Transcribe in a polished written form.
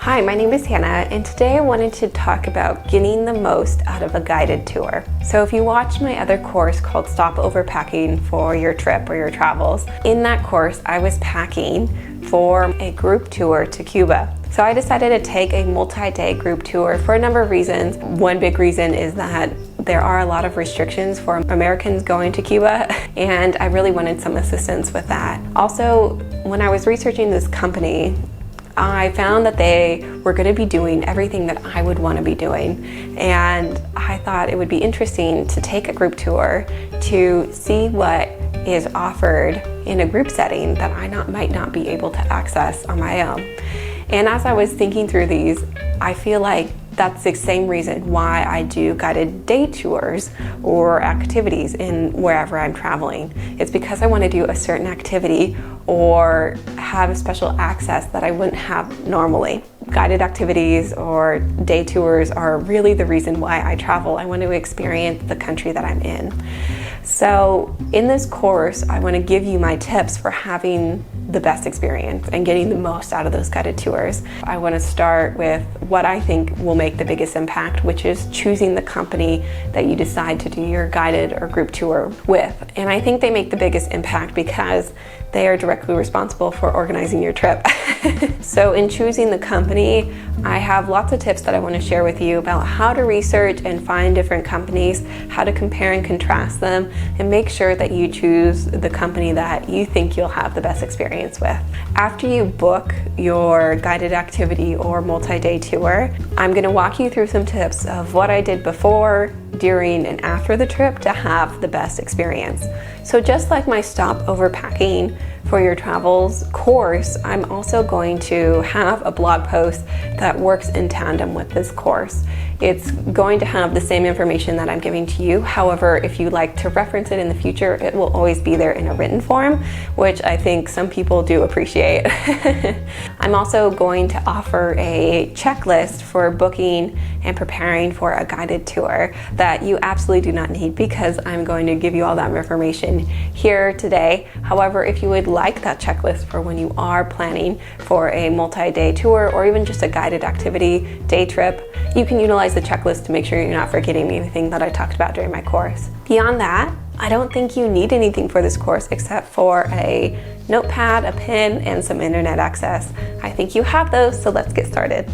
Hi, my name is Hannah, and today I wanted to talk about getting the most out of a guided tour. So if you watched my other course called Stop Overpacking for Your Trip or Your Travels, in that course I was packing for a group tour to Cuba. So I decided to take a multi-day group tour for a number of reasons. One big reason is that there are a lot of restrictions for Americans going to Cuba, and I really wanted some assistance with that. Also, when I was researching this company, I found that they were going to be doing everything that I would want to be doing, and I thought it would be interesting to take a group tour to see what is offered in a group setting that I might not be able to access on my own. And as I was thinking through these, I feel like that's the same reason why I do guided day tours or activities in wherever I'm traveling. It's because I want to do a certain activity or have special access that I wouldn't have normally. Guided activities or day tours are really the reason why I travel. I want to experience the country that I'm in. So in this course, I want to give you my tips for having the best experience and getting the most out of those guided tours. I want to start with what I think will make the biggest impact, which is choosing the company that you decide to do your guided or group tour with. And I think they make the biggest impact because they are directly responsible for organizing your trip. So in choosing the company, I have lots of tips that I want to share with you about how to research and find different companies, how to compare and contrast them, and make sure that you choose the company that you think you'll have the best experience with. After you book your guided activity or multi-day tour, I'm going to walk you through some tips of what I did before, during, and after the trip to have the best experience. So just like my Stop Overpacking for Your Travels course, I'm also going to have a blog post that works in tandem with this course. It's going to have the same information that I'm giving to you. However, if you like to reference it in the future, it will always be there in a written form, which I think some people do appreciate. I'm also going to offer a checklist for booking and preparing for a guided tour that you absolutely do not need, because I'm going to give you all that information here today. However, if you would like that checklist for when you are planning for a multi-day tour or even just a guided activity day trip, you can utilize the checklist to make sure you're not forgetting anything that I talked about during my course. Beyond that, I don't think you need anything for this course except for a notepad, a pen, and some internet access. I think you have those, so let's get started.